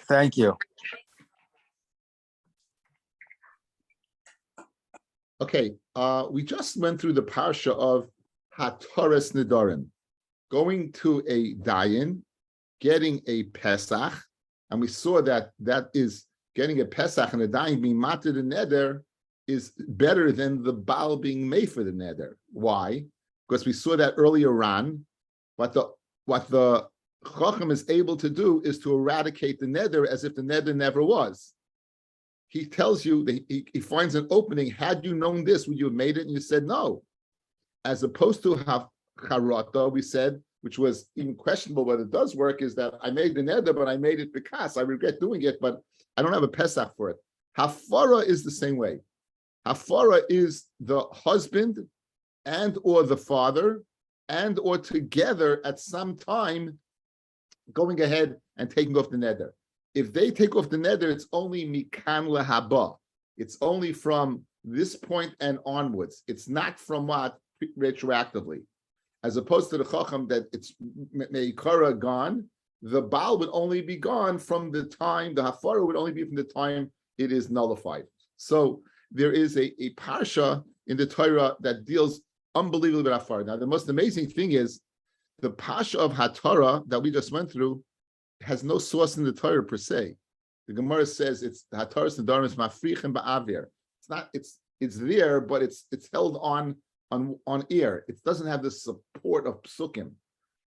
Thank you. Okay, we just went through the parsha of Hataras Nedarim, going to a dayan, getting a Pesach, and we saw that is getting a Pesach and a dayan being matir the neder is better than the Baal being made for the neder. Why? Because we saw that earlier on. What the Chacham is able to do is to eradicate the neder as if the neder never was. He tells you that he finds an opening. Had you known this, would you have made it? And you said no. As opposed to Charata, we said, which was even questionable whether it does work, is that I made the neder, but I made it because I regret doing it, but I don't have a Pesach for it. Hafara is the same way. Hafara is the husband and or the father and or together at some time going ahead and taking off the neder. If they take off the neder, it's only mikan lehaba. It's only from this point and onwards. It's not from what retroactively. As opposed to the chacham that it's meikara gone, the Baal would only be gone from the time, the hafara would only be from the time it is nullified. So there is a parsha in the Torah that deals unbelievably with hafara. Now, the most amazing thing is the parsha of Hatara that we just went through has no source in the Torah per se. The Gemara says it's Hataras Nedarim is mafrichem ba'avir. It's not. It's there, but it's held on air. It doesn't have the support of psukim,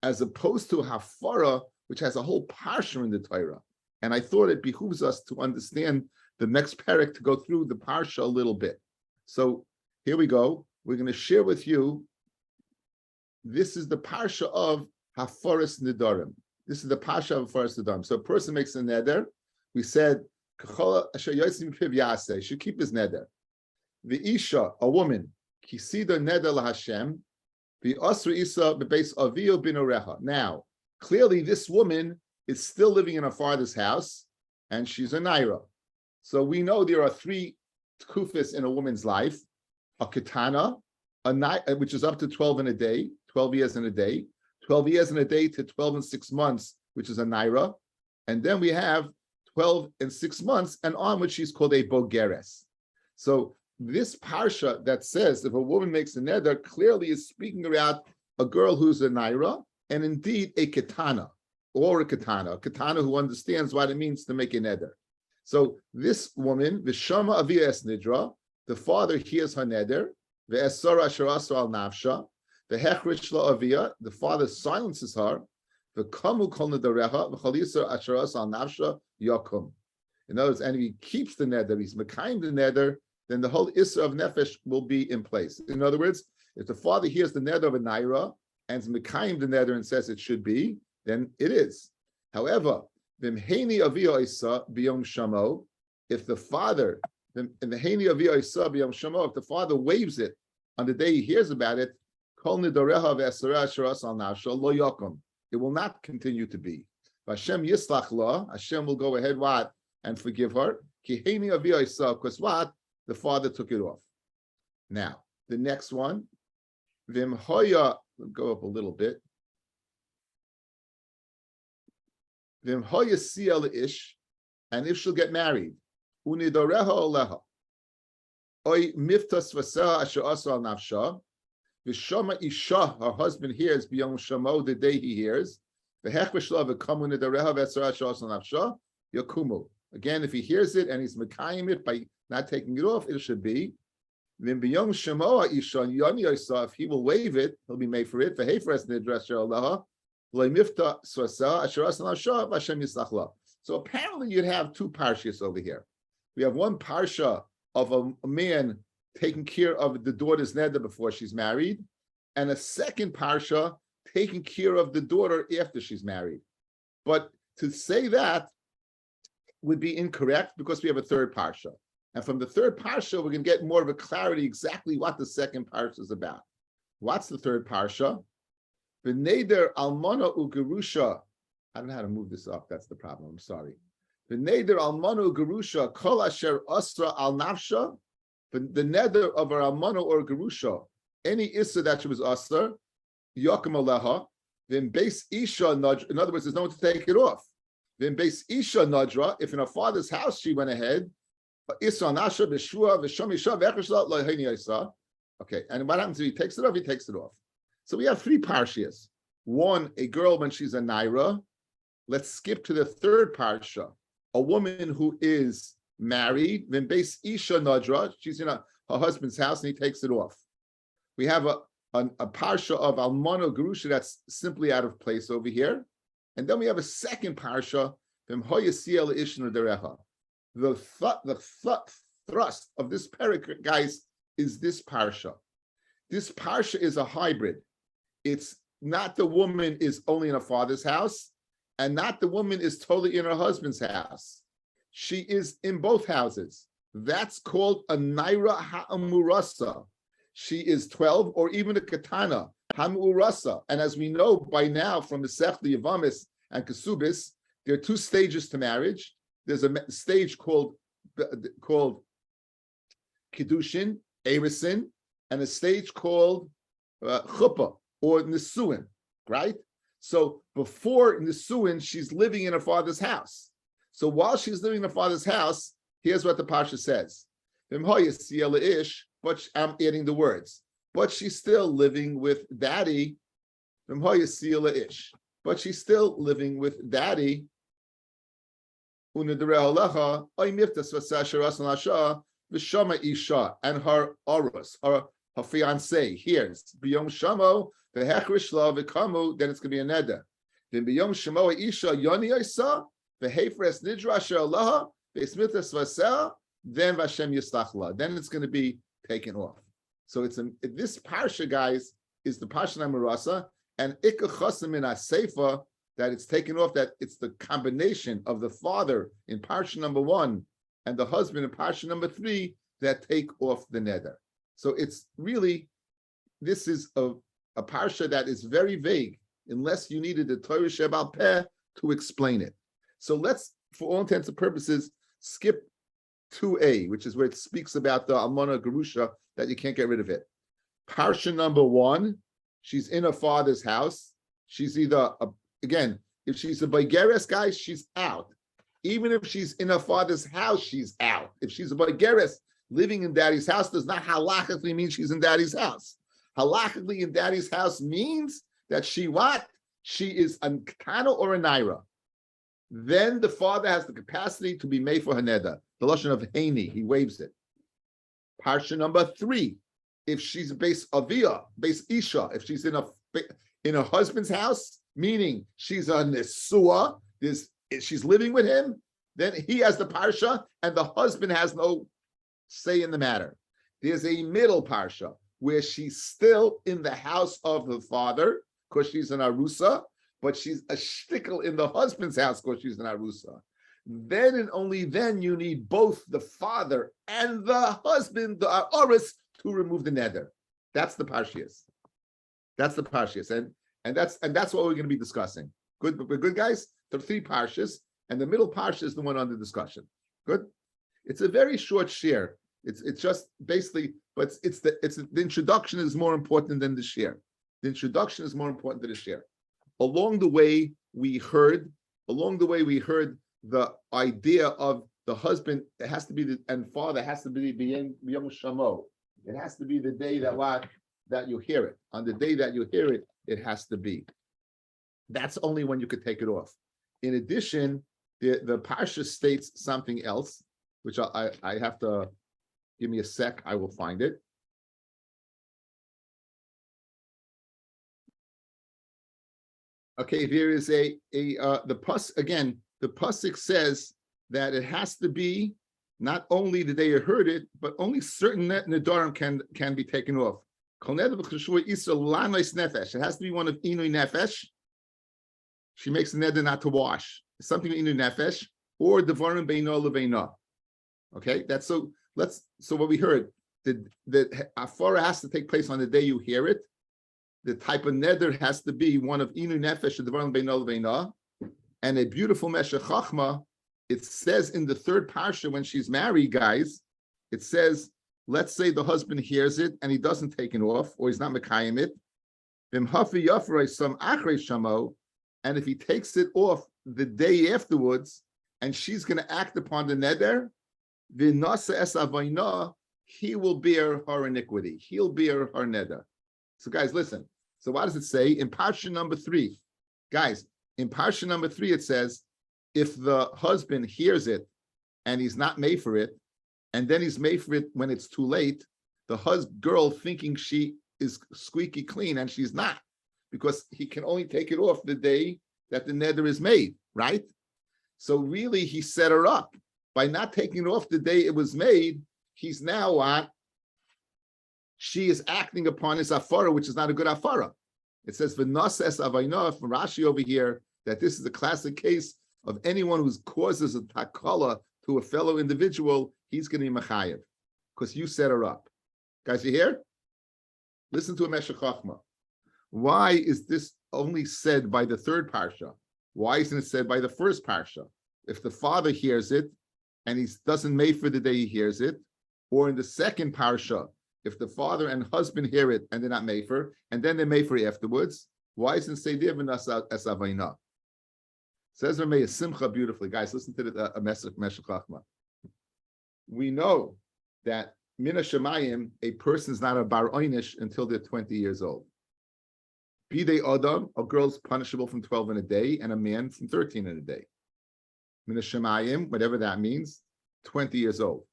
as opposed to hafara, which has a whole parsha in the Torah. And I thought it behooves us to understand the next parak to go through the parsha a little bit. So here we go. We're going to share with you. This is the parsha of Hafaras Nedarim. This is the parsha of Hafaras Nedarim. So a person makes a neder. We said he should keep his neder. The isha, a woman, kisida neder laHashem. The asra isa bebeis avio bin oreha. Now, clearly, this woman is still living in her father's house, and she's a naira. So we know there are three kufis in a woman's life: a katana, which is up to 12 in a day, 12 years in a day, 12 years in a day to 12 and 6 months, which is a naira, and then we have 12 and 6 months, and on which she's called a bogeres. So this parsha that says if a woman makes a neder clearly is speaking about a girl who's a naira, and indeed a katana, or a katana who understands what it means to make a neder. So this woman, v'shama avia es nidra, the father hears her neder, ve'esara asher asar al nafsha, v'hechrich la avia, the father silences her, v'kamu kol nedarecha, v'chalisar asher asar al nafsha yakum. In other words, and if he keeps the neder, he's mekayim the neder, then the whole issa of nefesh will be in place. In other words, if the father hears the neder of a naira and is mekayim the neder and says it should be, then it is. However, v'mheini avia isa biyom shamo, if the father, if the father waives it on the day he hears about it, it will not continue to be. Hashem yislach la, Hashem will go ahead what and forgive her. Because what? The father took it off. Now, the next one, Vimhoya, we'll go up a little bit. Vimhoya siya ish, and if she'll get married, unidoreha oleha, oy miftas vaseh asher asa al nafsha, v'shama isha, her husband hears beyond shamo the day he hears, v'hech v'shla v'kamu unidoreha v'asher asher asa al nafsha, yakumu. Again, if he hears it and he's mekayim it by not taking it off, it should be. Then beyond shamo isha yoni isa, if he will waive it, he'll be made for it. V'hefres nidras asher alaha. So apparently you'd have two parshas over here. We have one parsha of a man taking care of the daughter's neder before she's married, and a second parsha taking care of the daughter after she's married. But to say that would be incorrect because we have a third parsha. And from the third parsha, we're going to get more of a clarity exactly what the second parsha is about. What's the third parsha? The neder almana ugerusha. I don't know how to move this up. That's the problem. I'm sorry. The neder almana ugerusha kol asher asra al nafsha. The neder of her almana or gerusha, any issa that she was asra, yakum aleha. Then base isha. In other words, there's no one to take it off. Then base Isha Nadra, if in her father's house she went ahead, okay, and what happens if he takes it off? He takes it off. So we have three parshias. One, a girl when she's a naira. Let's skip to the third parsha. A woman who is married, then base Isha Nadra, she's in her husband's house and he takes it off. We have a parsha of Almana Gerusha that's simply out of place over here. And then we have a second parsha, the thrust of this parak, guys, is this parsha. This parsha is a hybrid. It's not the woman is only in her father's house, and not the woman is totally in her husband's house. She is in both houses. That's called a naira ha'amurasa. She is 12, or even a katana, ha'amurasa. And as we know by now from the Sech, the Yavamis, and Kesubis, there are two stages to marriage. There's a stage called Kiddushin, Erisin, and a stage called Chuppah, or Nisuin, right? So before Nisuin, she's living in her father's house. So while she's living in her father's house, here's what the Pasha says. But I'm adding the words. But she's still living with daddy. But she's still living with daddy. And her orus, her fiance, here's B'yom Shamo, the Hechrishla, V'kamu, then it's going to be a neder. Then B'yom Shamo Isha Yoni Isa, the Hefres Nidrash Allah, the Smithas Vasel, then Vashem Yistachla. Then it's going to be taken off. So this parsha, guys, is the parsha Namarasa, and Ikka Chosim in Aseifa, that it's taken off, that it's the combination of the father in parsha number 1 and the husband in parsha number 3 that take off the neder. So it's really, this is a parsha that is very vague, unless you needed the Torah Shebal Peh to explain it. So let's, for all intents and purposes, skip 2a, which is where it speaks about the Almana Gerusha, that you can't get rid of it. Parsha number 1, she's in her father's house. She's either, again, if she's a Baigeres guy, she's out. Even if she's in her father's house, she's out. If she's a Baigeres living in daddy's house, does not halachically mean she's in daddy's house. Halachically in daddy's house means that she what? She is a katana or a naira. Then the father has the capacity to be made for her neder. The lashon of Heini, he waves it. Parsha number 3, if she's base avia, base isha, if she's in her husband's house, meaning she's a nesua, she's living with him, then he has the parsha and the husband has no say in the matter. There's a middle parsha where she's still in the house of the father because she's an arusa, but she's a shtickle in the husband's house because she's an arusa. Then and only then you need both the father and the husband, the oris, to remove the neder. That's the parshias. That's the parshias, and that's what we're going to be discussing. Good, we're good, guys. There are 3 parshias, and the middle parsha is the one under discussion. Good. It's a very short share. It's just basically, but the introduction is more important than the share. The introduction is more important than the share. Along the way we heard the idea of the husband. It has to be and father has to be B'yom Shamo. It has to be the day that you hear it. On the day that you hear it, it has to be. That's only when you could take it off. In addition, the parsha states something else, which I have to give me a sec. I will find it. Okay, there is the pasuk says that it has to be not only the day you heard it, but only certain nedarim can be taken off. It has to be one of inui nefesh. She makes the neder not to wash. Something inui nefesh or devarim beino leveina. Okay, that's so. So what we heard, the afara has to take place on the day you hear it. The type of neder has to be one of inu nefesh devarim beino leveina, and a beautiful meshech chachma. It says in the 3rd parsha when she's married, guys, it says, let's say the husband hears it and he doesn't take it off, or he's not mekayim it. And if he takes it off, the day afterwards, and she's going to act upon the neder, v'nasa es avayna, he will bear her iniquity. He'll bear her neder. So guys, listen. So what does it say in Parsha number 3? Guys, in Parsha number 3, it says, if the husband hears it and he's not made for it, and then he's made for it when it's too late, the girl thinking she is squeaky clean, and she's not, because he can only take it off the day that the neder is made, right? So really, he set her up. By not taking it off the day it was made, he's now what? She is acting upon his afara, which is not a good afara. It says, v'nas es avayna, from Rashi over here, that this is a classic case of anyone who causes a takala to a fellow individual, he's going to be machayev, because you set her up. Guys, you hear? Listen to a Meshech Chochmah. Why is this only said by the third parsha? Why isn't it said by the first parsha? If the father hears it and he doesn't make for the day he hears it, or in the second parsha, if the father and husband hear it and they're not made for, and then they made for afterwards, why isn't it say v'nas es avayna? Says Rabbi Simcha beautifully. Guys, listen to the Meshech Chochmah. We know that Mina Shemayim, a person's not a bar oynish until they're 20 years old. Bidei Adam, a girl's punishable from 12 in a day, and a man from 13 in a day. Mina Shemayim, whatever that means, 20 years old.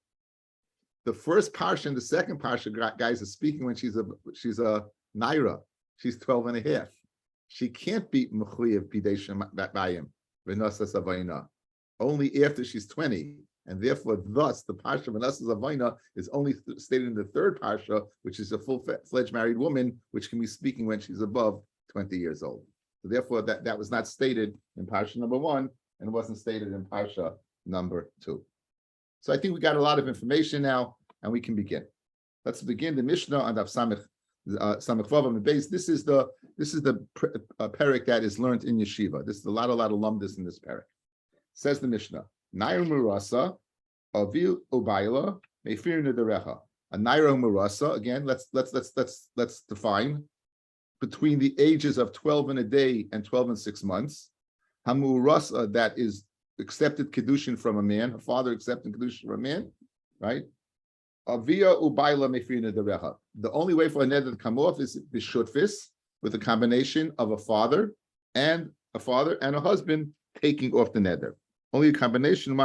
The first parsha and the second parsha, guys, is speaking when she's a naira. She's 12 and a half. She can't be mechuyev bidei shemayim v'nasa savayna. Only after she's 20. And therefore, thus, the parsha v'nasa savayna is only stated in the third parsha, which is a full-fledged married woman, which can be speaking when she's above 20 years old. So therefore, that was not stated in parsha number 1, and wasn't stated in parsha number 2. So I think we got a lot of information now, and we can begin. Let's begin the Mishnah on Daf Samech Vav on the base. This is the parak that is learned in yeshiva. This is a lot of lumdus in this parak. Says the Mishnah, Naira Murasa, Avil Ubayla, Meifir Nedarecha. A Naira Murasa, again, let's define between the ages of 12 and a day and 12 and 6 months. Hamurasa, that is accepted kedushin from a man, her father accepted kedushin from a man, right? Avia Ubayla Meifir Nedarecha. The only way for a neder to come off is bishutfis, with a combination of a father and a husband taking off the neder. Only a combination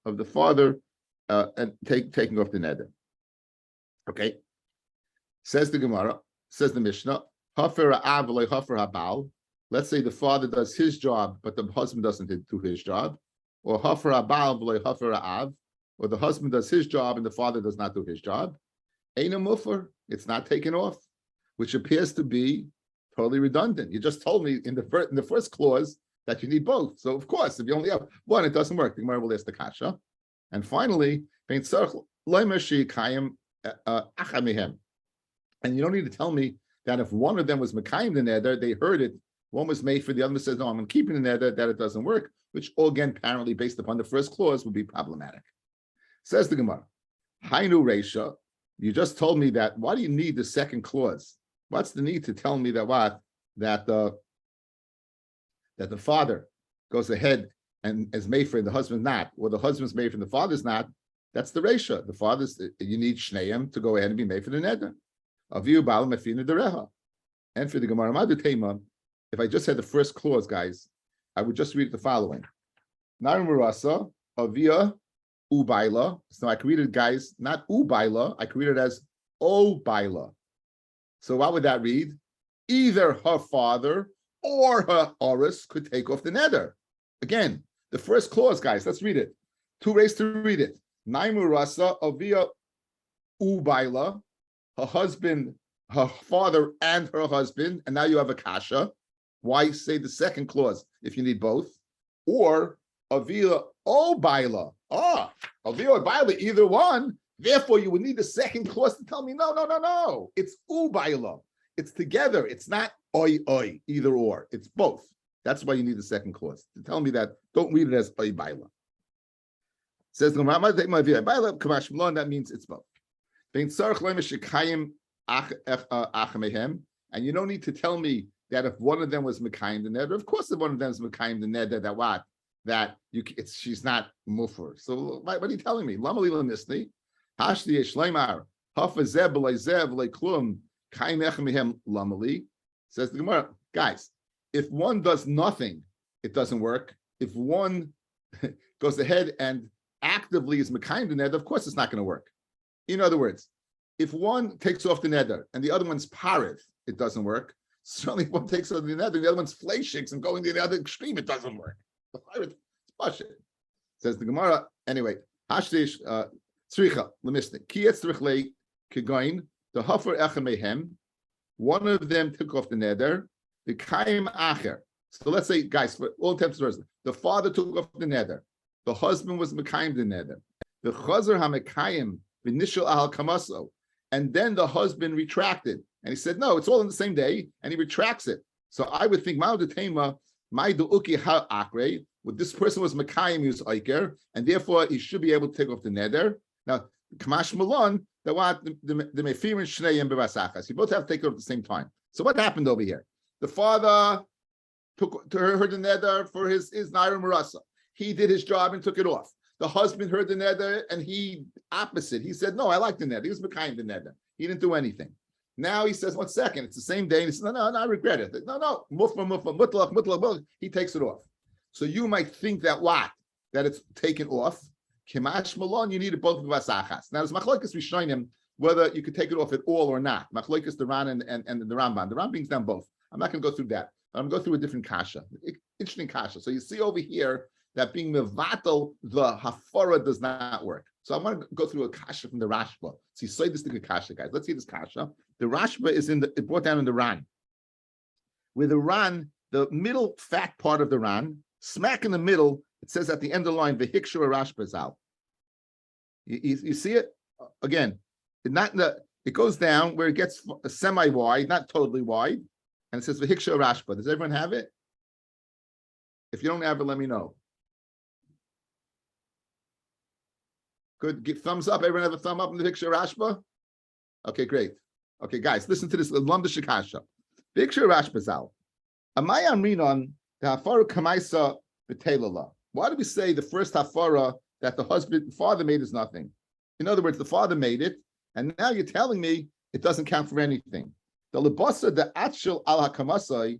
of the father and taking off the neder. Okay. Says the Gemara, says the Mishnah, Hafer ha'av v'lo hafer ha'bal. Let's say the father does his job, but the husband doesn't do his job. Or hafer ha'bal v'lo hafer ha'av. Or the husband does his job and the father does not do his job. Ein mufer, it's not taken off, which appears to be totally redundant. You just told me in the first clause that you need both. So of course, if you only have one, it doesn't work. The Gemara will ask the kasha. And finally, and you don't need to tell me that if one of them was Mekayim the neder, they heard it, one was made for the other says, no, I'm keeping the neder, that it doesn't work, which all again, apparently based upon the first clause would be problematic. Says the Gemara, Hainu Reisha, you just told me that, why do you need the second clause? What's the need to tell me that the father goes ahead and is made for the husband's not, or the husband's made for the father's not? That's the Reisha. The father's, you need Shneim to go ahead and be made for the neder. Aviu Baal Mefina Dereha. And for the Gemara Madu Tema, if I just had the first clause, guys, I would just read the following. Nar Murasa, Avia Ubaila. So I could read it, guys, not Ubaila, I could read it as O-Baila. So what would that read? Either her father or her Oris could take off the neder. Again, the first clause, guys, let's read it. 2 ways to read it. Naimu Rasa Avia Ubaila, her husband, her father and her husband, and now you have a kasha. Why say the second clause if you need both? Or Avia Obaila. Avia Obaila, either one. Therefore, you would need the second clause to tell me, no. It's Ubaila. It's together. It's not oi, either or. It's both. That's why you need the second clause. To tell me that, don't read it as oi baila. Says the Gemara, that means it's both. And you don't need to tell me that if one of them was Mekayim the neder, of course if one of them is Mekayim the neder, that what? that she's not mufur. So what are you telling me? Lama li l'nisni, hashti yeshleimar, hafa zeb b'lei zev b'lei klum, kaim echem mehem lama li. Says the Gemara, guys, if one does nothing, it doesn't work. If one goes ahead and actively is mekayim the neder, of course it's not going to work. In other words, if one takes off the neder and the other one's parith, it doesn't work. Certainly, if one takes off the neder, the other one's fleishiks and going to the other extreme, it doesn't work. The pirate, it's says the Gemara. Anyway, hashtish tzricha lemisnik kiyetz tzrichlei kegoin the hafer echamehem. One of them took off the neder. The kaim acher. So let's say, guys, for all intents and purposes, the father took off the neder. The husband was mekayim the neder. The chazer hamekayim v'nishal ahal kamaso, and then the husband retracted and he said, "No, it's all in the same day," and he retracts it. So I would think, ma'u uki ha akre. With this person was mekayim, he was oiker, and therefore he should be able to take off the neder. Now, kamash malon, the mefirin shnei b'vasachas. You both have to take it off at the same time. So what happened over here? The father heard the neder for his naira marasa. He did his job and took it off. The husband heard the neder and he opposite. He said, "No, I like the neder." He was mekayim the neder. He didn't do anything. Now he says, "1 second, it's the same day." And he says, No, I regret it. No, mutlach. He takes it off. So you might think that that it's taken off. Kimash malon, you need it both of vasachas. Now there's machlokes rishonim whether you could take it off at all or not. Machlokes the Ran and the Ramban. The Ran brings down both. I'm not going to go through that. I'm going to go through a different kasha, interesting kasha. So you see over here that being mevatel the hafara does not work. So I want to go through a kasha from the Rashba. So you say this thing a kasha, guys. Let's see this kasha. The Rashba is it brought down in the Ran. Where the Ran, the middle fat part of the Ran, smack in the middle, it says at the end of the line, V'hikshur Rashba zal. You see it? Again, it goes down where it gets semi-wide, not totally wide, and it says V'hikshur Rashba. Does everyone have it? If you don't have it, let me know. Good, give thumbs up. Everyone have a thumb up in the V'hikshur Rashba? Okay, great. Okay, guys, listen to this. Lam Shikasha. V'hikshur Rashba zal. Amay amrinon the hafara kamaisa v'telala. Why do we say the first hafara that the father made is nothing? In other words, the father made it, and now you're telling me it doesn't count for anything. The lebasa the atshel al hakamasai,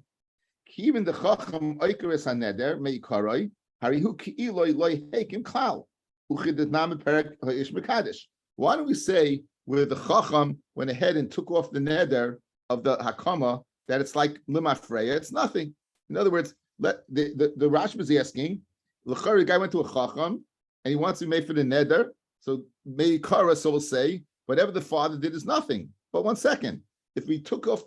even the chacham oikeres haneder meikaroi harihu kiiloi loy hekim klal uchidetnam perek ha'ish mekadesh. Why do we say where the chacham went ahead and took off the neder of the hakama that it's like limafreya? It's nothing. In other words, the Rashba is asking, the guy went to a chacham and he wants to be made for the neder. So meikara, so we'll say whatever the father did is nothing. But 1 second, if we took off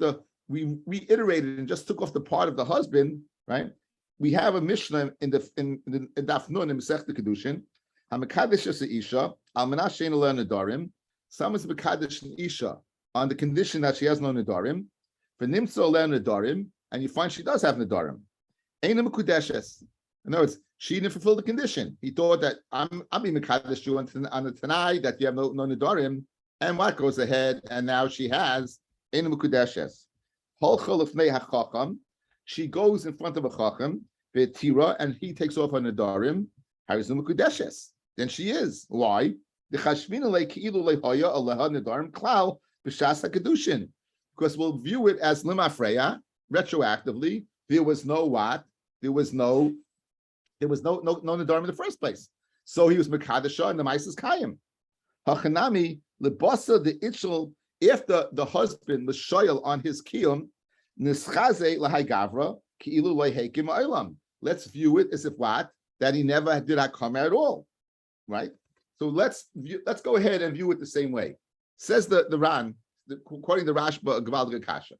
we reiterated and just took off the part of the husband, right? We have a Mishnah in Daf Nun in Masechta Kedushin. Hamakadesh as isha almanah shein lo nedarim. Someone's mekadesh an isha on the condition that she has no nedarim. For nimtzo lo nedarim, and you find she does have nedarim. Ein mekudeshes. In other words, she didn't fulfill the condition. He thought that I'm being mekadesh you on the tanai that you have no nedarim, and what goes ahead, and now she has ein mekudeshes. She goes in front of a chacham, and he takes off her nedarim. Then she is. Why? Because we'll view it as limafreya retroactively. There was no what? There was no nedarim in the first place. So he was mekadesha and the mice is kayim. Hachanami lebasa the itchel. After the husband was shoyal on his kiyum, nischaze lahai gavra ki'ilu loihekim olam. Let's view it as if what? That he never did hakama at all, right? So let's go ahead and view it the same way. Says the Ran, quoting the Rashba, Gvaldiga Kasha.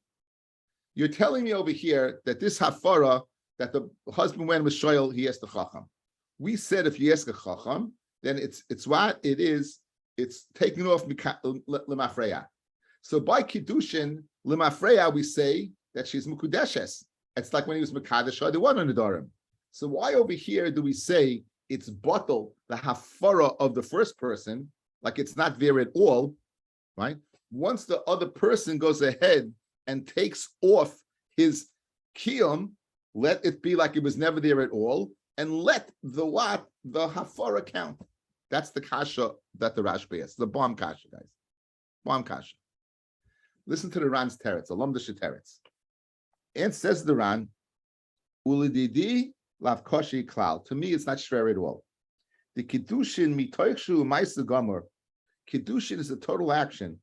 You're telling me over here that this hafara that the husband went with shoyal, he asked the chacham. We said if you ask a chacham, then it's what it is. It's taking off lemafreya. So by kiddushin lemafreya, we say that she's mukudeshes. It's like when he was mekadesh, there wasn't a nedarim. So why over here do we say it's bottle the hafara of the first person, like it's not there at all, right? Once the other person goes ahead and takes off his kiyum, let it be like it was never there at all. and let the what? The hafara count. That's the kasha that the Rashba is. The bomb kasha, guys. Bomb kasha. Listen to the Ran's teretz, Alom the Sheteretz. And says the Ran, Ulididi lav koshi klal. To me, it's not shver at all. The kiddushin mitoichshu ma'isa gomer. Kiddushin is a total action.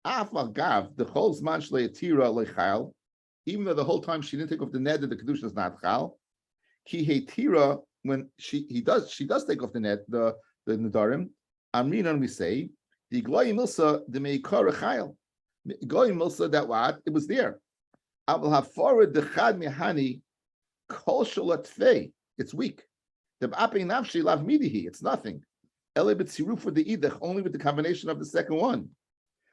Af gav the whole zman shleitira lechal. Even though the whole time she didn't take off the neder, the kiddushin is not chal. Ki hetira, when she does take off the net, the nedarim. Amrinan we say the gloy milsa the meikar chayil. Gloy milsa that what it was there. I will have forward the chad mehani kol shalatfei. It's weak. The b'apei nafshi lav midihi. It's nothing. Ele b'tziru for the idach only with the combination of the second one.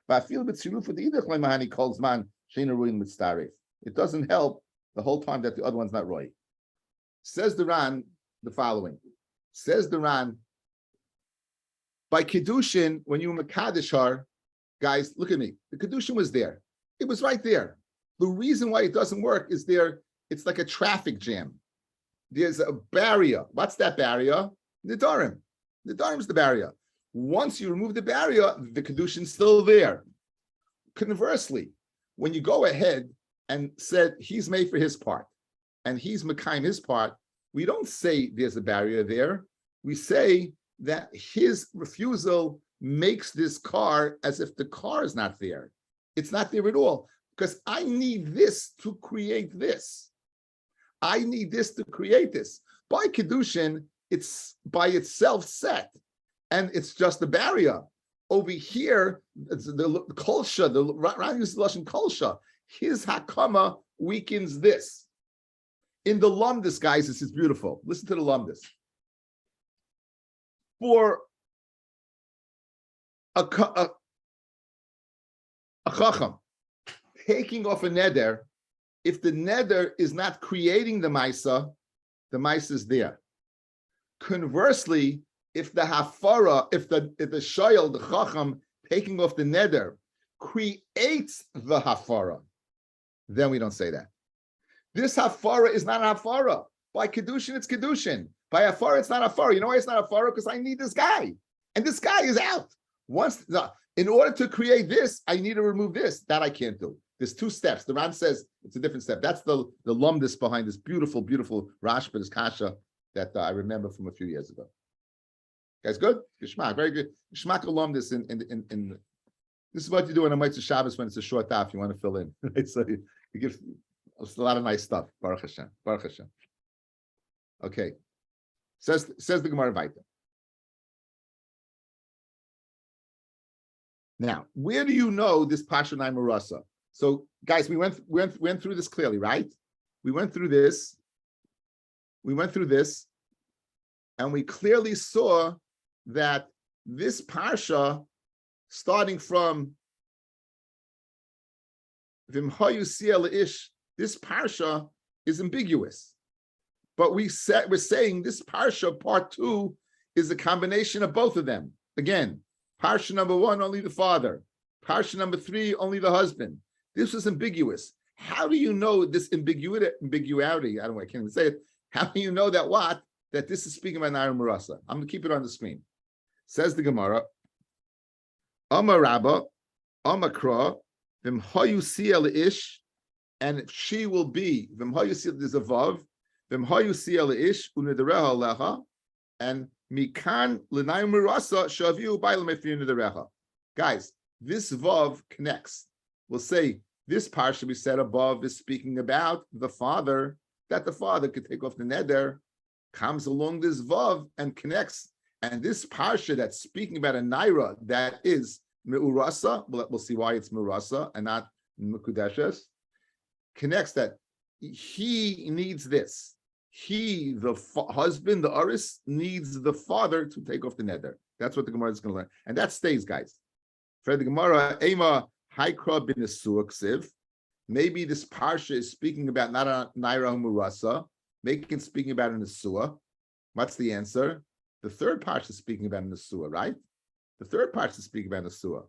But I feel b'tziru for the idach like mahani kol zman sheina ruin mitzaref. It doesn't help the whole time that the other one's not roy. Says the Ran the following. Says the Ran, by Kiddushin, when you Mekadesh her, guys, look at me. The Kiddushin was there. It was right there. The reason why it doesn't work is it's like a traffic jam. There's a barrier. What's that barrier? Nedarim. Nedarim is the barrier. Once you remove the barrier, the Kiddushin's still there. Conversely, when you go ahead and said he's made for his part, and he's Mekayim his part, we don't say there's a barrier there. We say that his refusal makes this car as if the car is not there. It's not there at all, because I need this to create this. I need this to create this. By Kiddushin, it's by itself set, and it's just a barrier. Over here, it's the kolsha, the Ran uses the lashon kolsha. His hakama weakens this. In the lumdis, guys, this is beautiful. Listen to the lumdis. For a chacham taking off a neder, if the neder is not creating the maisa is there. Conversely, if the hafara, if the shayel, the chacham taking off the neder creates the hafara, then we don't say that. This hafara is not a hafara. By Kiddushin, it's Kiddushin. By hafara, it's not hafara. You know why it's not hafara? Because I need this guy. And this guy is out. In order to create this, I need to remove this. That I can't do. There's two steps. The Ran says it's a different step. That's the lumdis behind this beautiful, beautiful Rashba, this kasha that I remember from a few years ago. Guys, good? Geshmak, very good. Geshmak lumdis in this is what you do on a Mitzvah Shabbos when it's a short daf. You want to fill in. Right? So you give a lot of nice stuff. Baruch Hashem. Baruch Hashem. Okay. Says the Gemara Vaita. Now, where do you know this Pashanai Marasa? So, guys, we went through this clearly, right? We went through this, and we clearly saw that this Parsha, starting from Vimhayu Siel Ish, this Parsha is ambiguous. But we're saying this Parsha, part 2, is a combination of both of them. Again, Parsha number 1, only the father. Parsha number 3, only the husband. This was ambiguous. How do you know this ambiguity? I can't even say it. How do you know that this is speaking about Naira Marasa? I'm going to keep it on the screen. Says the Gemara, Amar Rabba, Amar Kra, Vimhayu Siel Ish, and she will be, Vimhayu Siel, there's a Vav, Vimhayu Siel Ish, Unidareha Leha, and Mikan L'Naim Marasa Shaviu Bailam Efir Unidareha. Guys, this Vav connects. We'll say this parsha we said above is speaking about the father, that the father could take off the neder, comes along this Vav and connects. And this parsha that's speaking about a naira that is me'urasa, we'll see why it's me'urasa and not mekudeshes, connects that he needs this. He, the husband, the aris, needs the father to take off the neder. That's what the Gemara is going to learn. And that stays, guys. For the Gemara, Ema Haikra bin Ksiv. Maybe this parsha is speaking about not a naira murasa, making speaking about an Nesua. What's the answer? The third parsha is speaking about an Nesua, right? The third parsha is speaking about Nesua.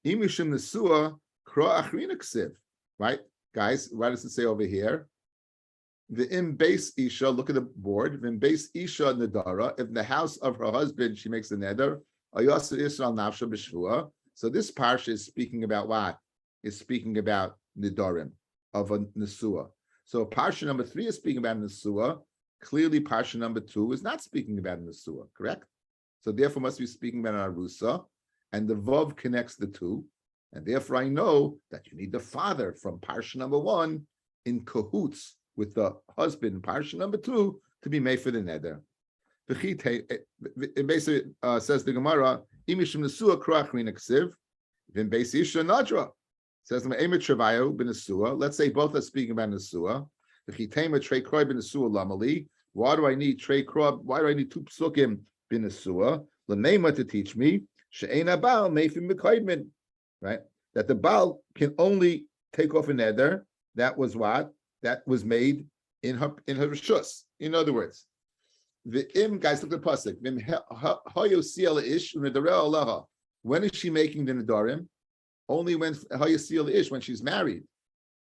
Imishim Nesua Kra Achrina Ksiv. Right? Guys, what does it say over here? The im base isha, look at the board. Vim base isha nedara. If in the house of her husband she makes a neder, ayasa Israel nafsha b'shvua. So this parsha is speaking about what? It's speaking about nedarim of a nesua. So parsha number 3 is speaking about nesua. Clearly, parsha number 2 is not speaking about nesua. Correct? So therefore, must be speaking about an arusa, and the vav connects the two, and therefore I know that you need the father from parsha number 1 in cahoots with the husband in parsha number 2 to be made for the neder. It basically says the Gemara, "Imishim nesua krachrin ksiv, v'im beis isha nadra." Says the Emet Travayu ben nesua. Let's say both are speaking about nesua. The chitema trei kroy ben nesua lamali. Why do I need trei kroy? Why do I need 2 psukim ben nesua? L'neima to teach me she'ein abal meifim b'koydmin. Right, that the baal can only take off a neder. That was what? That was made in her rishus. In other words, the im guys look at the pasuk. When is she making the nedarim? Only when she's married.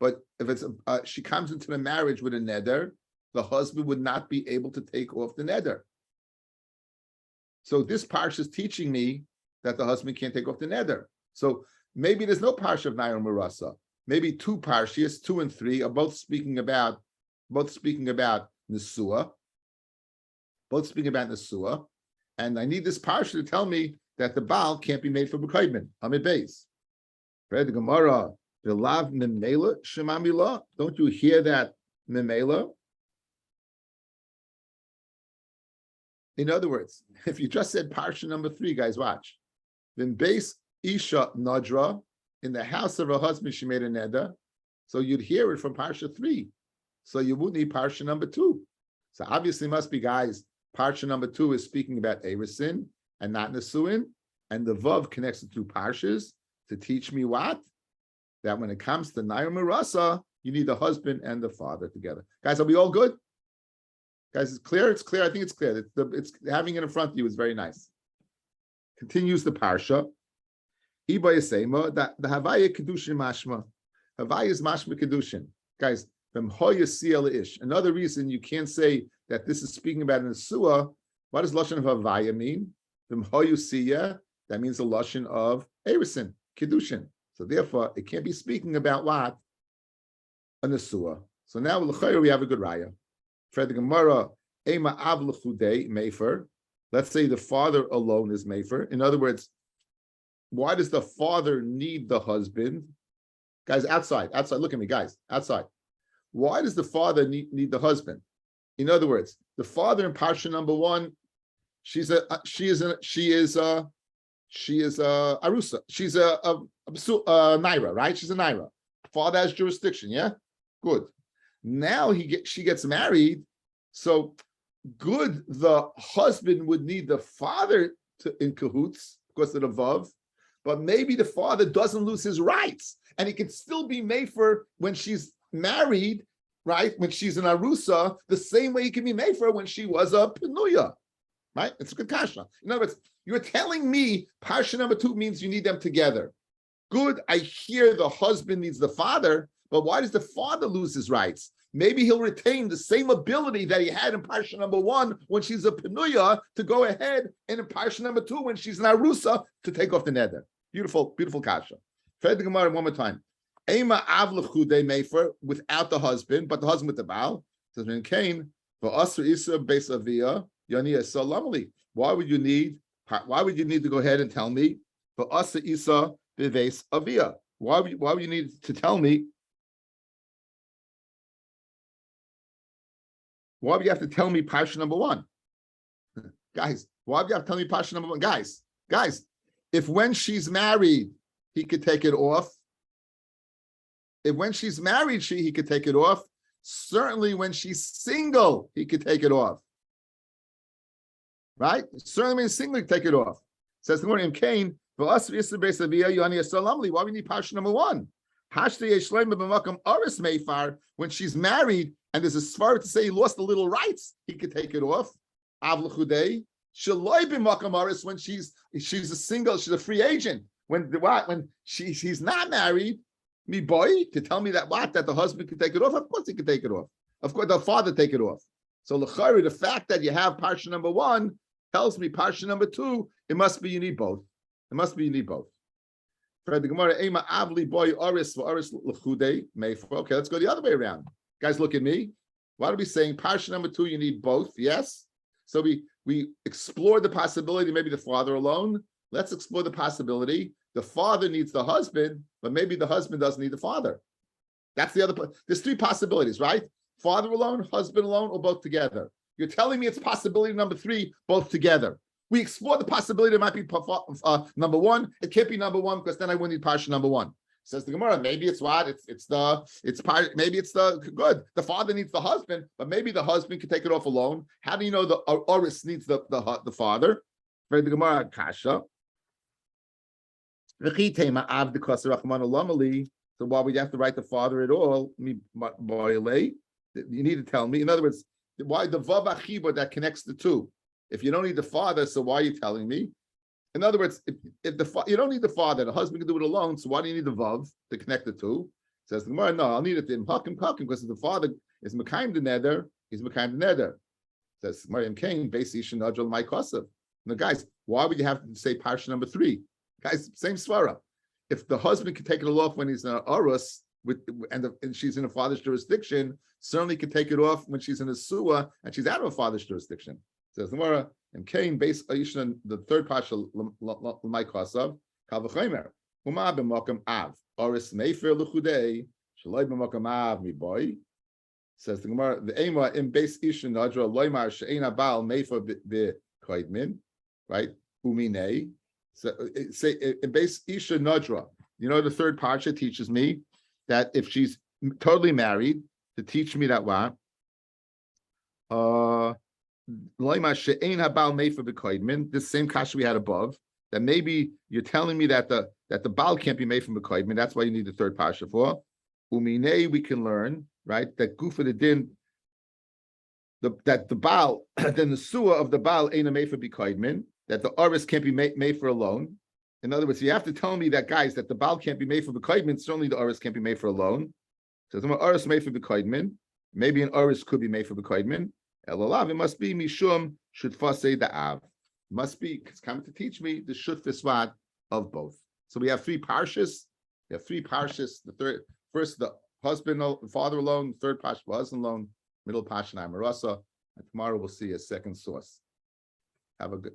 But if it's she comes into the marriage with a neder, the husband would not be able to take off the neder. So this parsha is teaching me that the husband can't take off the neder. So maybe there's no parsha of Nair Marasa. Maybe 2 parshias, 2 and 3, are both speaking about Nesua. Both speaking about Nesua. And I need this parsha to tell me that the Baal can't be made for B'kaidman. Amid Beis. Read the Gemara, the Lav Memela Shemamila. Don't you hear that Memela? In other words, if you just said parsha number 3, guys, watch. Then base Isha Nadra, in the house of her husband, she made a neder. So you'd hear it from parsha 3. So you wouldn't need parsha number 2. So obviously must be, guys, parsha number 2 is speaking about Erisin and not Nesuin. And the Vav connects the 2 parshas to teach me what? That when it comes to Nair Marasa, you need the husband and the father together. Guys, are we all good? Guys, it's clear? It's clear. I think it's clear. It's having it in front of you is very nice. Continues the parsha. Iba Yisema, that the Havaya Kedushin Mashma. Havaya is Mashma Kedushin. Guys, from Hoya Siel Ish. Another reason you can't say that this is speaking about an Asua. What does Lashon of Havaya mean? From Hoya Siya, that means the Lashon of Erisin, Kedushin. So therefore, it can't be speaking about what? An Asua. So now we have a good raya. For the Gemara, Ema Av L'chudei Mefer. Let's say the father alone is Mefer. In other words, why does the father need the husband? Guys, outside, look at me, guys, outside. Why does the father need the husband? In other words, the father in parsha number 1, she is a arusa. She's a naira, right? She's a naira. Father has jurisdiction, yeah? Good. Now she gets married, so good, the husband would need the father in cahoots because of the vav. But maybe the father doesn't lose his rights, and he can still be made for when she's married, right? When she's an arusa, the same way he can be made for when she was a penuya, right? It's a good kasha. In other words, you're telling me parsha number 2 means you need them together. Good, I hear the husband needs the father, but why does the father lose his rights? Maybe he'll retain the same ability that he had in parsha number 1 when she's a penuya to go ahead, and in parsha number 2 when she's an arusa to take off the neder. Beautiful, beautiful kasha. Fred the Gemara one more time. Ema av l'chudei mefer, without the husband, but the husband with the Baal. Says when Cain, for us Isa beis avia, yani salamali. Why would you need to go ahead and tell me for us Isa beis avia? Why would you need to tell me? Why would you have to tell me parsha number 1? Guys, why would you have to tell me parsha number 1? Guys, if when she's married, he could take it off. If when she's married, he could take it off. Certainly when she's single, he could take it off. Right? Certainly when he's single, he could take it off. Says the morning Cain, why we need parsha number 1? When she's married, and there's a svar to say he lost the little rights, he could take it off. When she's a single, she's a free agent. When she's not married, me boy, to tell me that the husband could take it off. Of course he could take it off. Of course, the father take it off. So l'chari, the fact that you have parsha number 1 tells me parsha number 2, it must be you need both. It must be you need both. For the Gemara, Ema avli boy oris l'chude meifo. Okay, let's go the other way around. Guys, look at me. Why are we saying parsha number 2, you need both? Yes. So we explore the possibility, maybe the father alone. Let's explore the possibility. The father needs the husband, but maybe the husband doesn't need the father. That's the other. There's 3 possibilities, right? Father alone, husband alone, or both together. You're telling me it's possibility number 3, both together. We explore the possibility it might be number 1. It can't be number 1 because then I wouldn't need parsha number 1. Says the Gemara, maybe it's what? Maybe it's the good. The father needs the husband, but maybe the husband can take it off alone. How do you know the oris needs the father? For the Gemara, kasha. So why would you have to write the father at all? You need to tell me. In other words, why the vav achiba that connects the 2? If you don't need the father, so why are you telling me? In other words, if you don't need the father, the husband can do it alone. So why do you need the vav to connect the 2? Says the Gemara, no, I'll need it in hakim because if the father is mekayim the neder, he's mekayim the neder. Says Mariam Kane, base ishin adral my kosav. Now, guys, why would you have to say parsha number 3? Guys, same svara. If the husband can take it off when he's in an arus and she's in a father's jurisdiction, certainly can take it off when she's in a suah and she's out of a father's jurisdiction. Says the Gemara, and Cain based Aishan, the 3rd parsha l'may kasav kal v'chaymer huma b'makam av aris mefer l'chudei shaloi b'makam av mi boy. Says the Gemara, the ema in base ishan nadra loymar she'ena bal mefer b'kaidmin, right? Uminei. So say in base isha nadra. You know, the 3rd parsha teaches me that if she's totally married, to teach me that what? This same kasha we had above, that maybe you're telling me that the baal can't be made from a koidmin. That's why you need the 3rd parsha for. Umine, we can learn, right, that gufa the din, that the baal, then the suah of the baal ain't made for bikoidmin, that the oris can't be made for alone. In other words, you have to tell me that, guys, that the baal can't be made for bikoidmin. Certainly the oris can't be made for alone. So the oris made for bikoidmin. Maybe an oris could be made for bikoidmin. Elalav, it must be mishum should fasei the av. Must be, it's coming to teach me the shut visvad of both. So we have 3 parshas. We have 3 parshas. First the husband, father alone. 3rd parsha husband alone. Middle parsha Amarasa. And tomorrow we'll see a second source. Have a good.